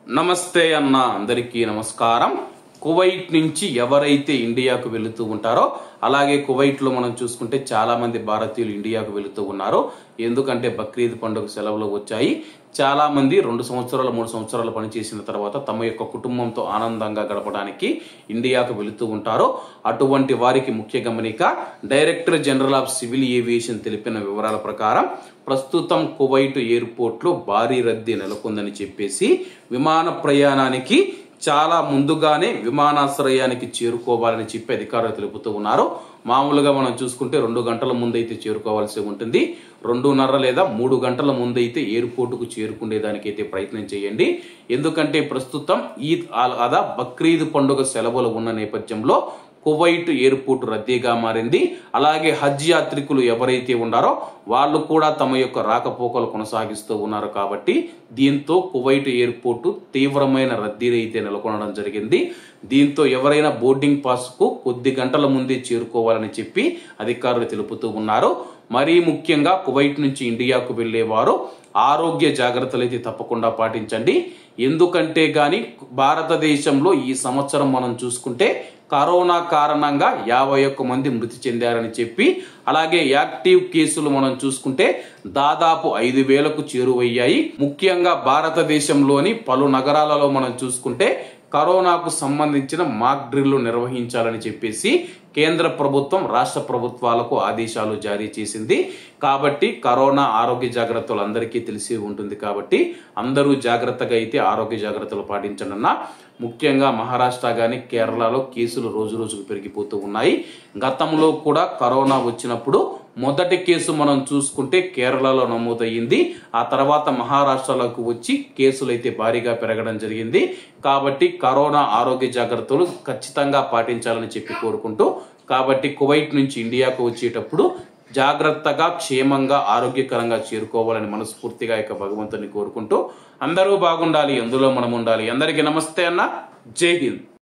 నమస్తే అన్న అందరికీ నమస్కారం. కువైట్ నుంచి ఎవరైతే ఇండియాకు వెళుతూ ఉంటారో అలాగే కువైట్ లో మనం చూసుకుంటే చాలా మంది భారతీయులు ఇండియాకు వెళుతూ ఉన్నారు. ఎందుకంటే బక్రీద్ పండుగ సెలవులు వచ్చాయి. చాలా మంది 2 సంవత్సరాలు 3 సంవత్సరాలు పనిచేసిన తర్వాత తమ యొక్క కుటుంబంతో ఆనందంగా గడపడానికి ఇండియాకు వెళుతూ ఉంటారు. అటువంటి వారికి ముఖ్య గమనిక, director general of civil aviation తెలిపిన వివరాల ప్రకారం ప్రస్తుతం కువైట్ ఎయిర్పోర్ట్ లో భారీ రద్దీ నెలకొందని చెప్పేసి విమాన ప్రయాణానికి చాలా ముందుగానే విమానాశ్రయానికి చేరుకోవాలని చెప్పి అధికారులు తెలుపుతూ ఉన్నారు. మామూలుగా మనం చూసుకుంటే 2 గంటల ముందైతే చేరుకోవాల్సి ఉంటుంది. 2:30 లేదా 3 గంటల ముందైతే ఎయిర్పోర్టుకు చేరుకునేదానికైతే ప్రయత్నం చేయండి. ఎందుకంటే ప్రస్తుతం ఈద్ అల్ అదా బక్రీద్ పండుగ సెలవులు ఉన్న నేపథ్యంలో కువైట్ ఎయిర్పోర్ట్ రద్దీగా మారింది. అలాగే హజ్ యాత్రికులు ఎవరైతే ఉన్నారో వాళ్ళు కూడా తమ యొక్క రాకపోకలు కొనసాగిస్తూ ఉన్నారు. కాబట్టి దీంతో కువైట్ ఎయిర్పోర్ట్ తీవ్రమైన రద్దీని అయితే నెలకొనడం జరిగింది. దీంతో ఎవరైనా బోర్డింగ్ పాస్ కు కొద్ది గంటల ముందే చేరుకోవాలని చెప్పి అధికారులు తెలుపుతూ ఉన్నారు. మరీ ముఖ్యంగా కువైట్ నుంచి ఇండియాకు వెళ్లేవారు ఆరోగ్య జాగ్రత్తలు అయితే తప్పకుండా పాటించండి. ఎందుకంటే గాని భారతదేశంలో ఈ సంవత్సరం మనం చూసుకుంటే కరోనా కారణంగా 51 మంది మృతి చెందారని చెప్పి, అలాగే యాక్టివ్ కేసులు మనం చూసుకుంటే దాదాపు 5,000కు చేరువయ్యాయి. ముఖ్యంగా భారతదేశంలోని పలు నగరాలలో మనం చూసుకుంటే కరోనాకు సంబంధించిన మాక్ డ్రిల్ నిర్వహించాలని చెప్పేసి కేంద్ర ప్రభుత్వం రాష్ట్ర ప్రభుత్వాలకు ఆదేశాలు జారీ చేసింది. కాబట్టి కరోనా ఆరోగ్య జాగ్రత్తలు అందరికీ తెలిసి ఉంటుంది. కాబట్టి అందరూ జాగ్రత్తగా అయితే ఆరోగ్య జాగ్రత్తలు పాటించండి అన్న. ముఖ్యంగా మహారాష్ట్ర గాని కేరళలో కేసులు రోజు రోజుకు పెరిగిపోతూ ఉన్నాయి. గతంలో కూడా కరోనా వచ్చినప్పుడు మొదటి కేసు మనం చూసుకుంటే కేరళలో నమోదయ్యింది. ఆ తర్వాత మహారాష్ట్రలోకి వచ్చి కేసులు అయితే భారీగా పెరగడం జరిగింది. కాబట్టి కరోనా ఆరోగ్య జాగ్రత్తలు ఖచ్చితంగా పాటించాలని చెప్పి కోరుకుంటూ, కాబట్టి కువైట్ నుంచి ఇండియాకు వచ్చేటప్పుడు జాగ్రత్తగా క్షేమంగా ఆరోగ్యకరంగా చేరుకోవాలని మనస్ఫూర్తిగా ఇక భగవంతుని కోరుకుంటూ అందరూ బాగుండాలి, అందులో మనం ఉండాలి. అందరికీ నమస్తే అన్న. జై హింద్.